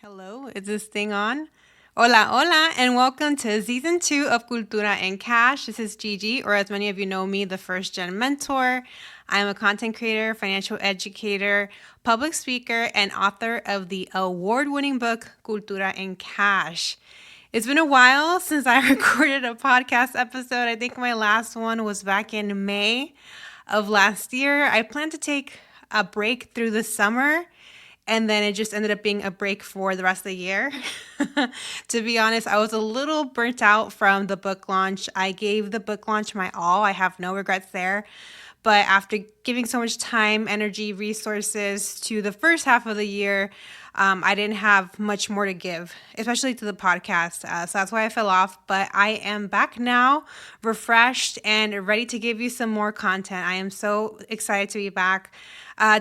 Hello, is this thing on? Hola, hola, and welcome to season 2 of Cultura Cash. This is Gigi, or as many of you know me, the first gen mentor. I'm a content creator, financial educator, public speaker, and author of the award winning book Cultura Cash. It's been a while since I recorded a podcast episode. I think my last one was back in May of last year. I plan to take a break through the summer, and then it just ended up being a break for the rest of the year. To be honest, I was a little burnt out from the book launch. I gave the book launch my all. I have no regrets there. But after giving so much time, energy, resources to the first half of the year, I didn't have much more to give, especially to the podcast. So that's why I fell off. But I am back now, refreshed and ready to give you some more content. I am so excited to be back.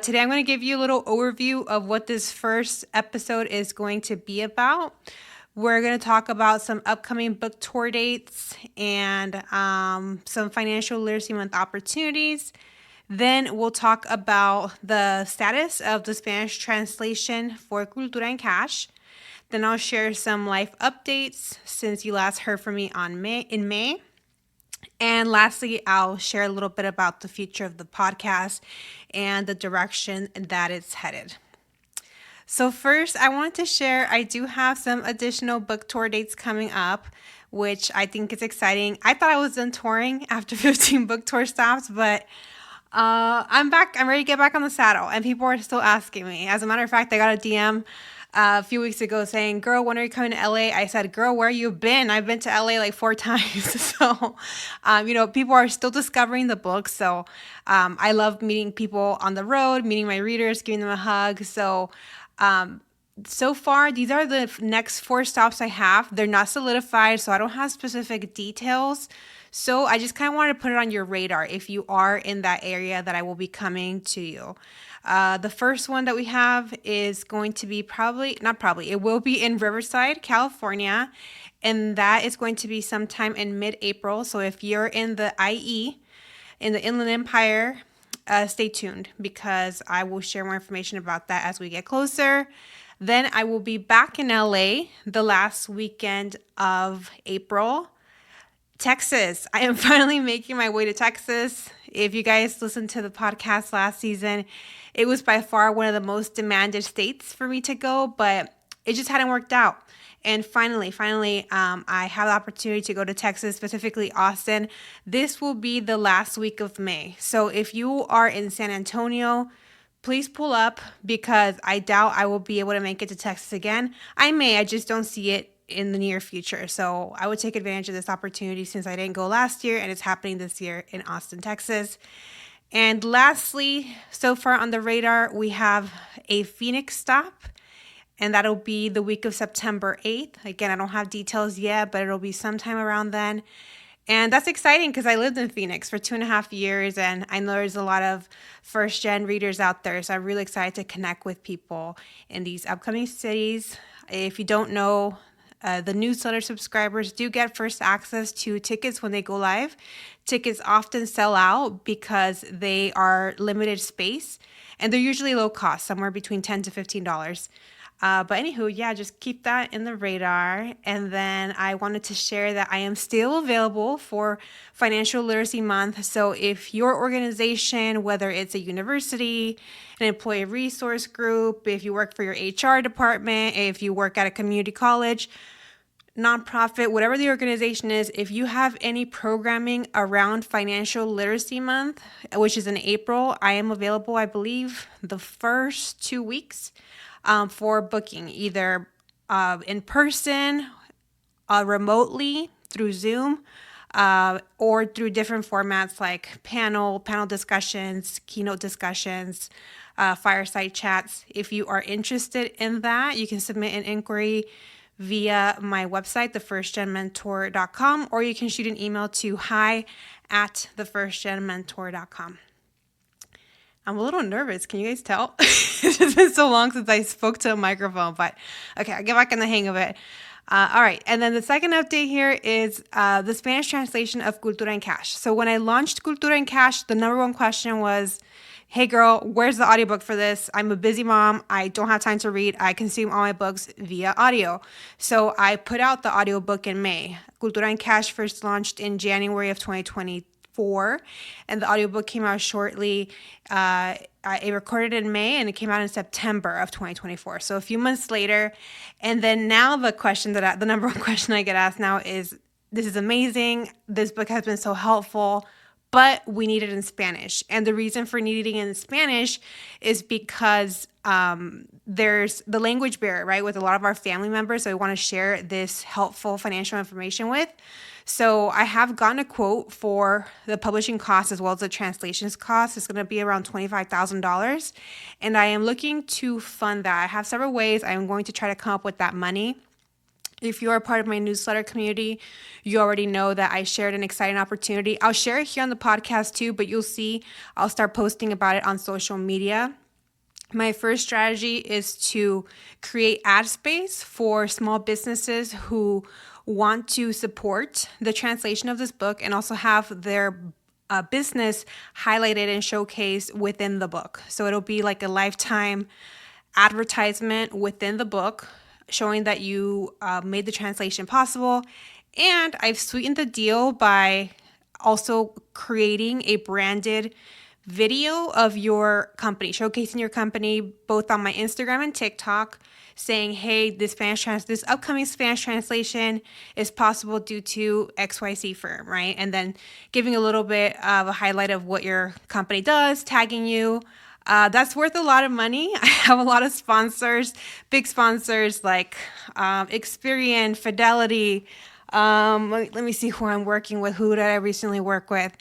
Today, I'm going to give you a little overview of what this first episode is going to be about. We're going to talk about some upcoming book tour dates and some financial literacy month opportunities. Then we'll talk about the status of the Spanish translation for Cultura Cash. Then I'll share some life updates since you last heard from me in May. And lastly, I'll share a little bit about the future of the podcast and the direction that it's headed. So first, I wanted to share, I do have some additional book tour dates coming up, which I think is exciting. I thought I was done touring after 15 book tour stops, but I'm back. I'm ready to get back on the saddle, and people are still asking me. As a matter of fact, I got a DM a few weeks ago saying, "Girl, when are you coming to LA?" I said, "Girl, where you been? I've been to LA like 4 times." So, people are still discovering the book. So, I love meeting people on the road, meeting my readers, giving them a hug. So far, these are the next 4 stops I have. They're not solidified, so I don't have specific details. So I just kind of wanted to put it on your radar if you are in that area that I will be coming to you. The first one that we have is going to be it will be in Riverside, California, and that is going to be sometime in mid-April. So if you're in the IE, in the Inland Empire, stay tuned because I will share more information about that as we get closer. Then I will be back in LA the last weekend of April. Texas. I am finally making my way to Texas. If you guys listened to the podcast last season, it was by far one of the most demanded states for me to go, but it just hadn't worked out. And finally, I have the opportunity to go to Texas, specifically Austin. This will be the last week of May. So if you are in San Antonio, please pull up because I doubt I will be able to make it to Texas again. I just don't see it in the near future. So I would take advantage of this opportunity since I didn't go last year and it's happening this year in Austin, Texas. And lastly, so far on the radar, we have a Phoenix stop, and that'll be the week of September 8th. Again, I don't have details yet, but it'll be sometime around then. And that's exciting because I lived in Phoenix for 2.5 years, and I know there's a lot of first-gen readers out there, so I'm really excited to connect with people in these upcoming cities. If you don't know, the newsletter subscribers do get first access to tickets when they go live. Tickets often sell out because they are limited space, and they're usually low cost, somewhere between $10 to $15. But anywho, just keep that in the radar. And then I wanted to share that I am still available for Financial Literacy Month. So if your organization, whether it's a university, an employee resource group, if you work for your HR department, if you work at a community college, nonprofit, whatever the organization is, if you have any programming around Financial Literacy Month, which is in April, I am available, I believe, the first 2 weeks for booking, either in person, remotely through Zoom, or through different formats like panel discussions, keynote discussions, fireside chats. If you are interested in that, you can submit an inquiry via my website, thefirstgenmentor.com, or you can shoot an email to hi@thefirstgenmentor.com. I'm a little nervous. Can you guys tell? It's just been so long since I spoke to a microphone, but okay, I'll get back in the hang of it. All right. And then the second update here is the Spanish translation of Cultura Cash. So when I launched Cultura Cash, the number one question was, hey girl, where's the audiobook for this? I'm a busy mom. I don't have time to read. I consume all my books via audio. So I put out the audiobook in May. Cultura Cash first launched in January of 2024, and the audiobook came out shortly. I recorded in May and it came out in September of 2024. So a few months later. And then now the number one question I get asked now is, this is amazing. This book has been so helpful, but we need it in Spanish. And the reason for needing it in Spanish is because there's the language barrier, right, with a lot of our family members that we want to share this helpful financial information with. So I have gotten a quote for the publishing cost as well as the translations cost. It's going to be around $25,000. And I am looking to fund that. I have several ways. I'm going to try to come up with that money. If you are part of my newsletter community, you already know that I shared an exciting opportunity. I'll share it here on the podcast too, but you'll see I'll start posting about it on social media. My first strategy is to create ad space for small businesses who want to support the translation of this book and also have their business highlighted and showcased within the book. So it'll be like a lifetime advertisement within the book, showing that you made the translation possible. And I've sweetened the deal by also creating a branded video of your company, showcasing your company both on my Instagram and TikTok, saying, hey, this upcoming Spanish translation is possible due to XYZ firm, right? And then giving a little bit of a highlight of what your company does, tagging you. That's worth a lot of money. I have a lot of sponsors, big sponsors like Experian, Fidelity. Let me see who I'm working with, who did I recently work with.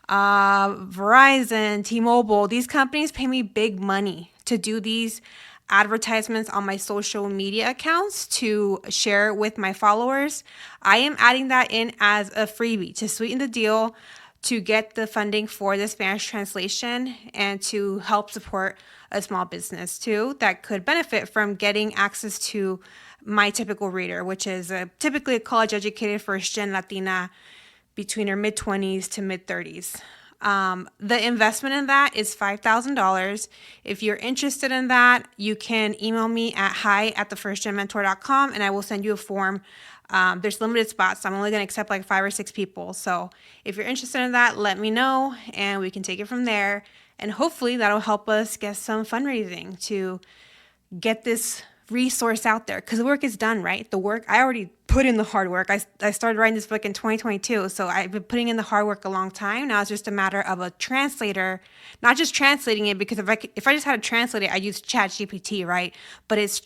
Verizon, T-Mobile. These companies pay me big money to do these advertisements on my social media accounts to share with my followers. I am adding that in as a freebie to sweeten the deal, to get the funding for the Spanish translation and to help support a small business too that could benefit from getting access to my typical reader, which is typically a college-educated first-gen Latina between her mid-20s to mid-30s. The investment in that is $5,000. If you're interested in that, you can email me at hi@thefirstgenmentor.com and I will send you a form. There's limited spots, so I'm only going to accept like 5 or 6 people. So if you're interested in that, let me know and we can take it from there. And hopefully that'll help us get some fundraising to get this resource out there, because the work is done, right? The work, I already put in the hard work. I started writing this book in 2022, so I've been putting in the hard work a long time. Now it's just a matter of a translator, not just translating it, because if I just had to translate it, I'd use ChatGPT, right? But it's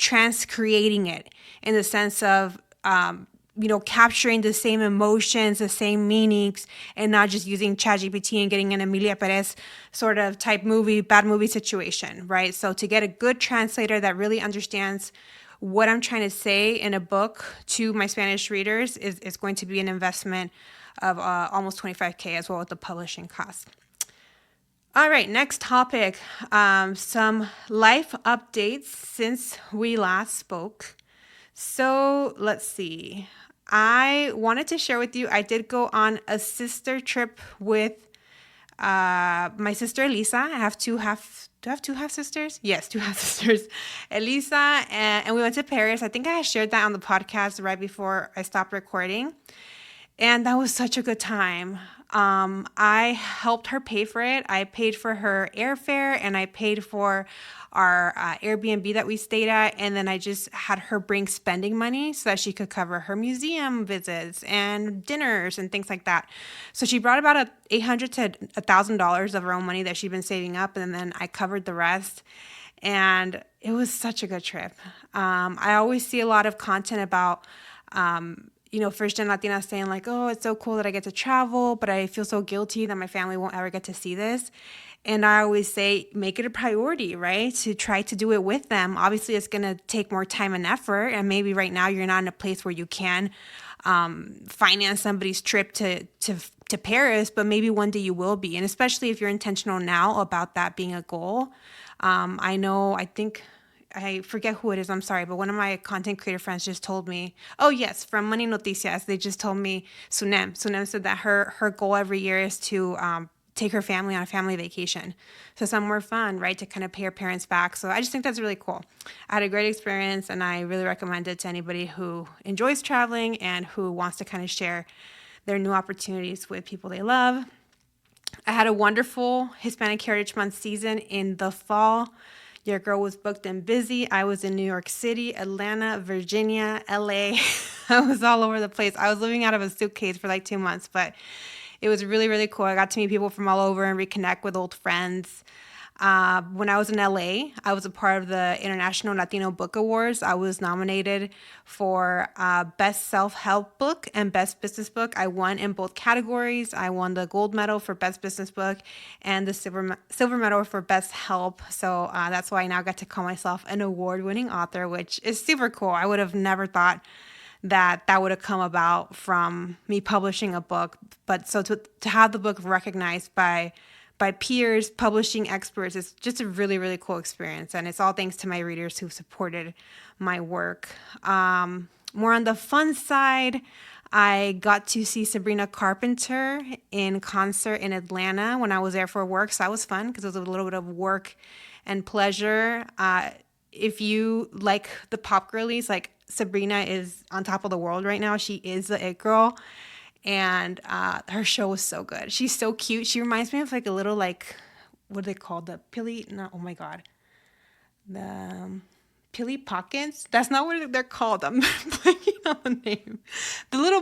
creating it in the sense of capturing the same emotions, the same meanings, and not just using ChatGPT and getting an Emilia Perez sort of type bad movie situation, right? So to get a good translator that really understands what I'm trying to say in a book to my Spanish readers is going to be an investment of almost $25,000 as well with the publishing cost. All right, next topic, some life updates since we last spoke. So let's see. I wanted to share with you, I did go on a sister trip with my sister Elisa. I have do I have two half sisters? Yes, two half sisters. Elisa, and we went to Paris. I think I shared that on the podcast right before I stopped recording. And that was such a good time. I helped her pay for it. I paid for her airfare and I paid for our Airbnb that we stayed at. And then I just had her bring spending money so that she could cover her museum visits and dinners and things like that. So she brought about $800 to $1,000 of her own money that she'd been saving up. And then I covered the rest. And it was such a good trip. I always see a lot of content about first-gen Latinas saying like, oh, it's so cool that I get to travel, but I feel so guilty that my family won't ever get to see this. And I always say, make it a priority, right? To try to do it with them. Obviously, it's going to take more time and effort. And maybe right now you're not in a place where you can finance somebody's trip to Paris, but maybe one day you will be. And especially if you're intentional now about that being a goal. I forget who it is, I'm sorry, but one of my content creator friends just told me, oh yes, from Money Noticias, they just told me, Sunem said that her goal every year is to take her family on a family vacation. So somewhere fun, right, to kind of pay her parents back. So I just think that's really cool. I had a great experience, and I really recommend it to anybody who enjoys traveling and who wants to kind of share their new opportunities with people they love. I had a wonderful Hispanic Heritage Month season in the fall. Your girl was booked and busy. I was in New York City, Atlanta, Virginia, LA. I was all over the place. I was living out of a suitcase for like 2 months, but it was really, really cool. I got to meet people from all over and reconnect with old friends. When I was in LA, I was a part of the International Latino Book Awards. I was nominated for Best Self-Help Book and Best Business Book. I won in both categories. I won the gold medal for Best Business Book and the silver medal for Best Help. So that's why I now get to call myself an award-winning author, which is super cool. I would have never thought that would have come about from me publishing a book. But so to have the book recognized by peers, publishing experts, is just a really, really cool experience. And it's all thanks to my readers who supported my work. More on the fun side, I got to see Sabrina Carpenter in concert in Atlanta when I was there for work. So that was fun because it was a little bit of work and pleasure. If you like the pop girlies, like Sabrina is on top of the world right now. She is the it girl. And her show was so good. She's so cute. She reminds me of like a little, like, what are they called? The Pilly, no, oh my God. The Pilly Pockets? That's not what they're called. I'm blanking on the name. The little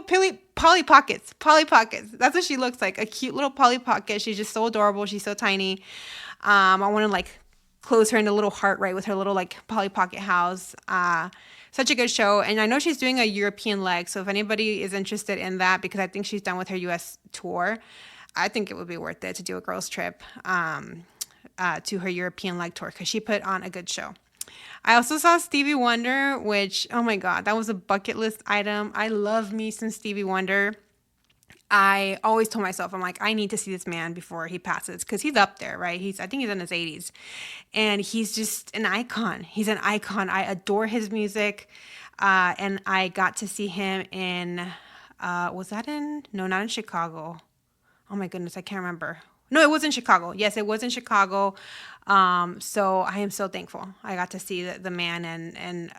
Polly Pockets. Polly Pockets. That's what she looks like. A cute little Polly Pocket. She's just so adorable. She's so tiny. I want to like close her in a little heart, right, with her little like Polly Pocket house. Such a good show. And I know she's doing a European leg. So if anybody is interested in that, because I think she's done with her US tour, I think it would be worth it to do a girls trip to her European leg tour, because she put on a good show. I also saw Stevie Wonder, which, oh my God, that was a bucket list item. I love me some Stevie Wonder. I always told myself, I'm like, I need to see this man before he passes, because he's up there, right? I think he's in his 80s, and he's just an icon. He's an icon. I adore his music, and I got to see him in, was that in? No, not in Chicago. Oh my goodness, I can't remember. No, it was in Chicago. Yes, it was in Chicago. So I am so thankful I got to see the man, and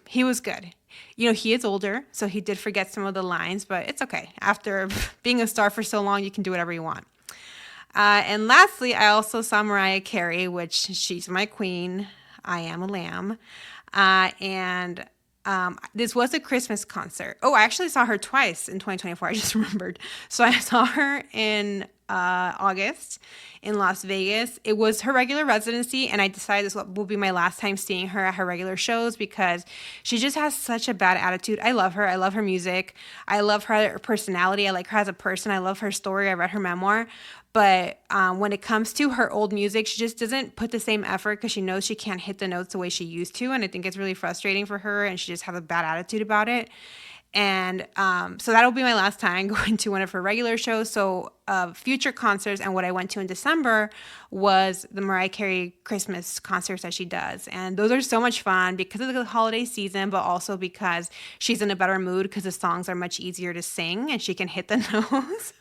he was good. You know, he is older, so he did forget some of the lines, but it's okay. After being a star for so long, you can do whatever you want. And lastly, I also saw Mariah Carey, which she's my queen. I am a lamb. And this was a Christmas concert. Oh, I actually saw her twice in 2024. I just remembered. So I saw her in August in Las Vegas. It was her regular residency, and I decided this will be my last time seeing her at her regular shows, because she just has such a bad attitude. I love her. I love her music. I love her personality. I like her as a person. I love her story. I read her memoir. But when it comes to her old music, she just doesn't put the same effort, because she knows she can't hit the notes the way she used to. And I think it's really frustrating for her, and she just has a bad attitude about it. And so that'll be my last time going to one of her regular shows. So future concerts, and what I went to in December was the Mariah Carey Christmas concerts that she does. And those are so much fun because of the holiday season, but also because she's in a better mood, because the songs are much easier to sing and she can hit the notes.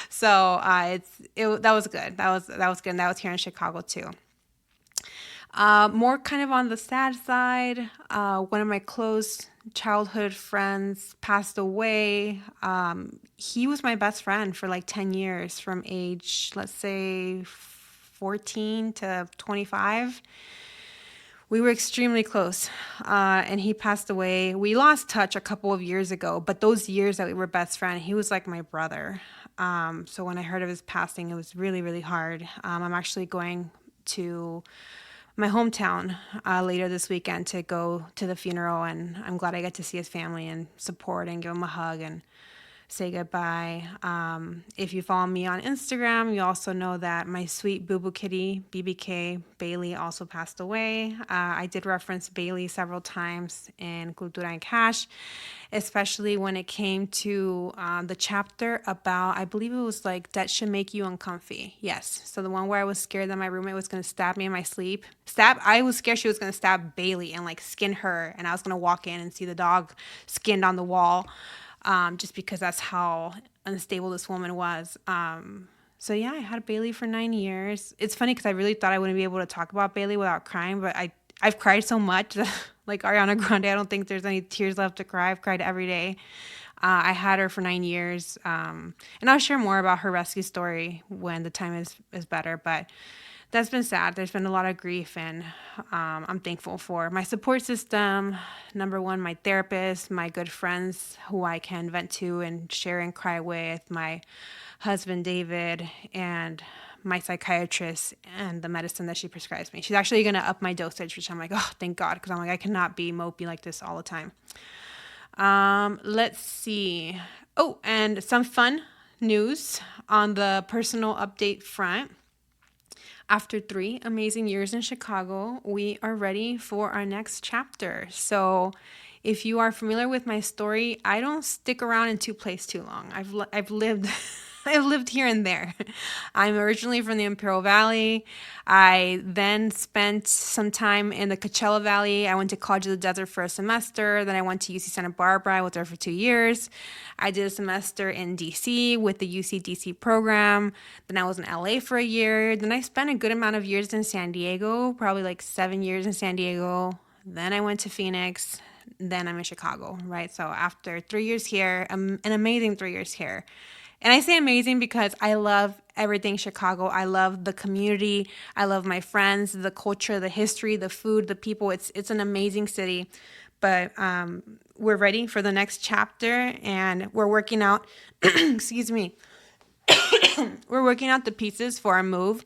So that was good. That was good. And that was here in Chicago too. More kind of on the sad side, one of my close childhood friends passed away. He was my best friend for like 10 years from age, let's say 14 to 25. We were extremely close, and he passed away. We lost touch a couple of years ago, but those years that we were best friends, he was like my brother. So when I heard of his passing, it was really, really hard. I'm actually going to my hometown later this weekend to go to the funeral, and I'm glad I get to see his family and support and give him a hug and say goodbye. If you follow me on Instagram, you also know that my sweet boo-boo kitty, BBK, Bailey, also passed away. I did reference Bailey several times in Cultura Cash, especially when it came to the chapter about, I believe it was like, that should make you uncomfy. Yes. So the one where I was scared that my roommate was going to stab me in my sleep. I was scared she was going to stab Bailey and like skin her, and I was going to walk in and see the dog skinned on the wall. Just because that's how unstable this woman was. So yeah, I had Bailey for 9 years. It's funny because I really thought I wouldn't be able to talk about Bailey without crying, but I've cried so much that like Ariana Grande, I don't think there's any tears left to cry. I've cried every day. I had her for 9 years, and I'll share more about her rescue story when the time is better. But that's been sad. There's been a lot of grief, and I'm thankful for my support system. Number one, my therapist, my good friends who I can vent to and share and cry with, my husband, David, and my psychiatrist and the medicine that she prescribes me. She's actually going to up my dosage, which I'm like, oh, thank God, because I'm like, I cannot be mopey like this all the time. Let's see. Oh, and some fun news on the personal update front. After 3 amazing years in Chicago, we are ready for our next chapter. So if you are familiar with my story, I don't stick around in two places too long. I've lived I've lived here and there. I'm originally from the Imperial Valley. I then spent some time in the Coachella Valley. I went to College of the Desert for a semester. Then I went to UC Santa Barbara. I was there for 2 years. I did a semester in DC with the UC DC program. Then I was in LA for a year. Then I spent a good amount of years in San Diego, probably like 7 years in San Diego. Then I went to Phoenix. Then I'm in Chicago, right? So after 3 years here, an amazing 3 years here. And I say amazing because I love everything Chicago. I love the community. I love my friends, the culture, the history, the food, the people. It's an amazing city. But we're ready for the next chapter, and we're working out, excuse me, we're working out the pieces for our move.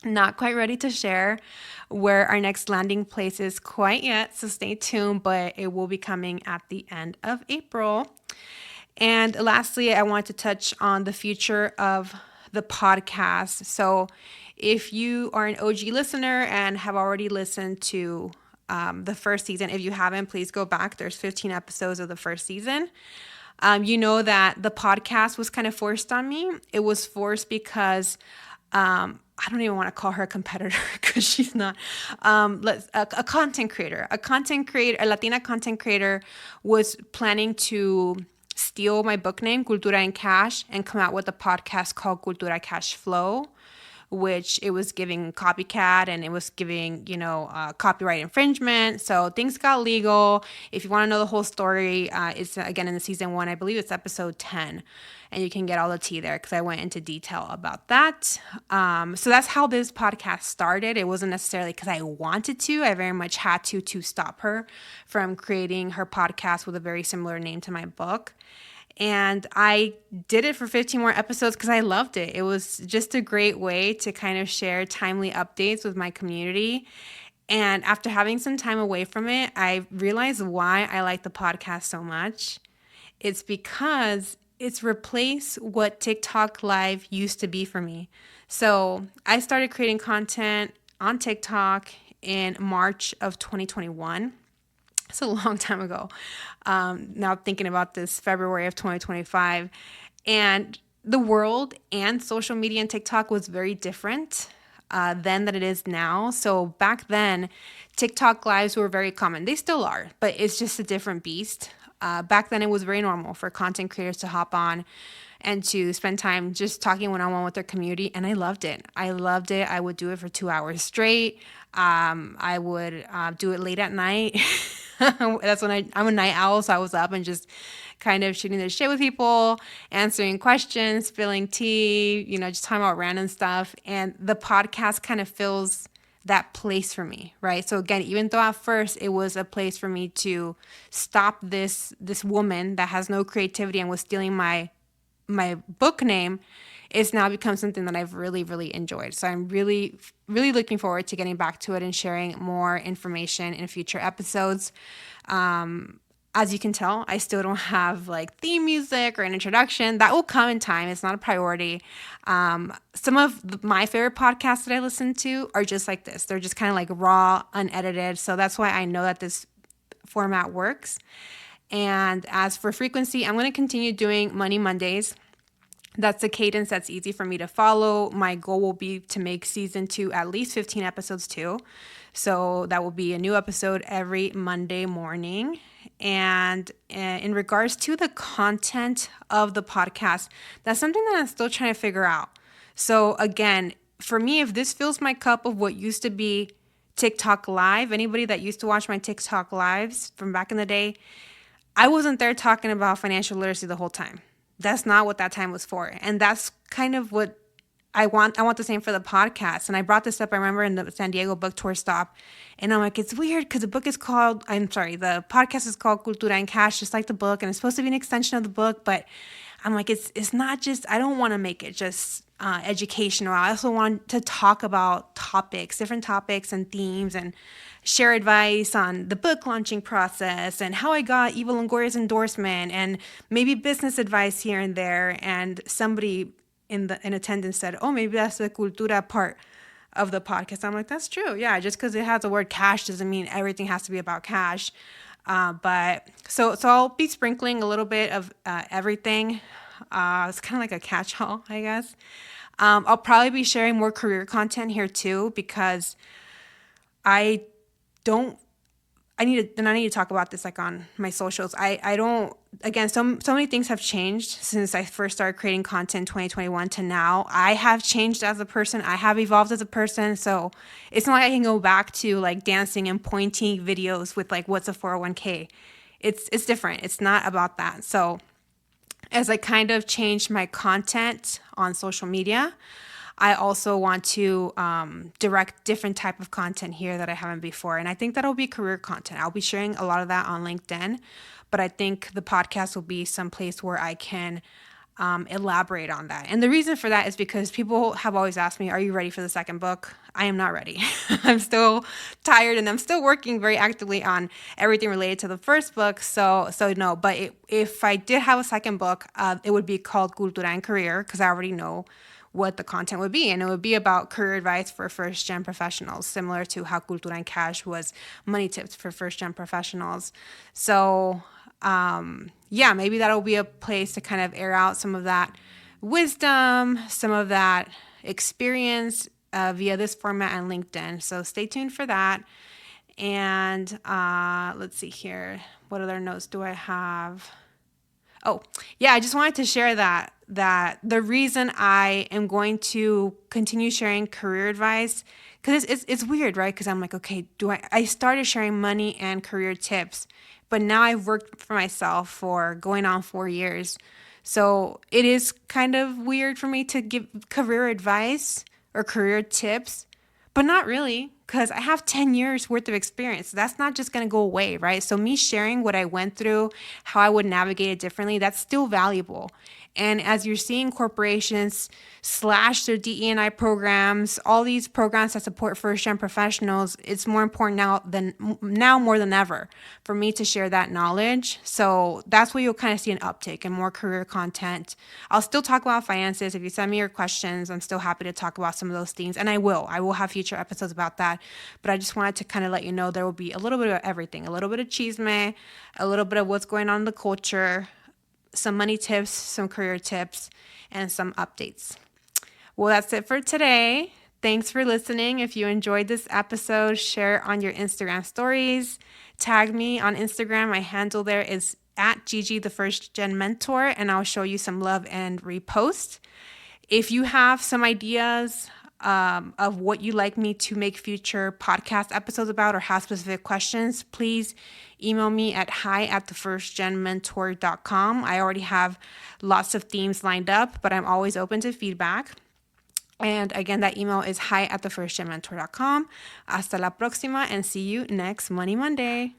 Not quite ready to share where our next landing place is quite yet, so stay tuned, but it will be coming at the end of April. And lastly, I want to touch on the future of the podcast. So if you are an OG listener and have already listened to the first season, if you haven't, please go back. There's 15 episodes of the first season. You know that the podcast was kind of forced on me. It was forced because I don't even want to call her a competitor because she's not. A content creator, a Latina content creator was planning to steal my book name, Cultura Cash, and come out with a podcast called Cultura Cash Flow, which it was giving copycat and it was giving, copyright infringement. So things got legal. If you want to know the whole story, it's again in the season 1, I believe it's episode 10. And you can get all the tea there because I went into detail about that. So that's how this podcast started. It wasn't necessarily because I wanted to. I very much had to stop her from creating her podcast with a very similar name to my book. And I did it for 15 more episodes because I loved it. It was just a great way to kind of share timely updates with my community. And after having some time away from it, I realized why I like the podcast so much. It's because it's replaced what TikTok Live used to be for me. So I started creating content on TikTok in March of 2021. It's a long time ago. Now thinking about this, February of 2025. And the world and social media and TikTok was very different then than it is now. So back then, TikTok lives were very common. They still are, but it's just a different beast. Back then, it was very normal for content creators to hop on and to spend time just talking one-on-one with their community. And I loved it. I would do it for 2 hours straight. I would do it late at night. That's when I'm a night owl, so I was up and just kind of shooting the shit with people, answering questions, spilling tea, just talking about random stuff. And the podcast kind of fills that place for me, right? So again, even though at first it was a place for me to stop this woman that has no creativity and was stealing my book name, it's now become something that I've really, really enjoyed. So I'm really, really looking forward to getting back to it and sharing more information in future episodes. As you can tell, I still don't have like theme music or an introduction. That will come in time. It's not a priority. Some of my favorite podcasts that I listen to are just like this. They're just kind of like raw, unedited. So that's why I know that this format works. And as for frequency, I'm going to continue doing Money Mondays. That's a cadence that's easy for me to follow. My goal will be to make season 2 at least 15 episodes too. So that will be a new episode every Monday morning. And in regards to the content of the podcast, that's something that I'm still trying to figure out. So again, for me, if this fills my cup of what used to be TikTok Live, anybody that used to watch my TikTok Lives from back in the day, I wasn't there talking about financial literacy the whole time. That's not what that time was for. And that's kind of what I want. I want the same for the podcast. And I brought this up, I remember, in the San Diego book tour stop. And I'm like, it's weird because the podcast is called Cultura Cash, just like the book. And it's supposed to be an extension of the book. But I'm like, it's not just, I don't want to make it just educational. I also want to talk about different topics and themes, and share advice on the book launching process and how I got Eva Longoria's endorsement, and maybe business advice here and there. And somebody in attendance said, "Oh, maybe that's the cultura part of the podcast." I'm like, that's true. Yeah, just because it has the word cash doesn't mean everything has to be about cash. But so I'll be sprinkling a little bit of everything. It's kind of like a catch-all, I guess. I'll probably be sharing more career content here too, because I don't. I need to talk about this like on my socials. I don't, again, so many things have changed since I first started creating content in 2021 to now. I have changed as a person. I have evolved as a person. So it's not like I can go back to like dancing and pointing videos with like, what's a 401k? It's different. It's not about that. So as I kind of changed my content on social media, I also want to direct different type of content here that I haven't before. And I think that'll be career content. I'll be sharing a lot of that on LinkedIn, but I think the podcast will be some place where I can elaborate on that. And the reason for that is because people have always asked me, are you ready for the second book? I am not ready. I'm still tired, and I'm still working very actively on everything related to the first book. So no, but if I did have a second book, it would be called Cultura and Career, because I already know what the content would be. And it would be about career advice for first-gen professionals, similar to how Cultura and Cash was money tips for first-gen professionals. So yeah, maybe that'll be a place to kind of air out some of that wisdom, some of that experience via this format and LinkedIn. So stay tuned for that. And let's see here. What other notes do I have? Oh, yeah, I just wanted to share that the reason I am going to continue sharing career advice, because it's weird, right? Because I'm like, okay, I started sharing money and career tips, but now I've worked for myself for going on 4 years. So it is kind of weird for me to give career advice or career tips, but not really, because I have 10 years worth of experience. That's not just going to go away, right? So me sharing what I went through, how I would navigate it differently, that's still valuable. And as you're seeing corporations slash their DE&I programs, all these programs that support first-gen professionals, it's more important now more than ever for me to share that knowledge. So that's where you'll kind of see an uptick in more career content. I'll still talk about finances. If you send me your questions, I'm still happy to talk about some of those things. And I will have future episodes about that. But I just wanted to kind of let you know there will be a little bit of everything, a little bit of chisme, a little bit of what's going on in the culture, some money tips, some career tips, and some updates. Well, that's it for today. Thanks for listening. If you enjoyed this episode, share on your Instagram stories. Tag me on Instagram. My handle there is at Gigi, the First Gen Mentor, and I'll show you some love and repost. If you have some ideas of what you'd like me to make future podcast episodes about, or have specific questions, please email me at hi@thefirstgenmentor.com. I already have lots of themes lined up, but I'm always open to feedback. And again, that email is hi@thefirstgenmentor.com. Hasta la próxima, and see you next Money Monday.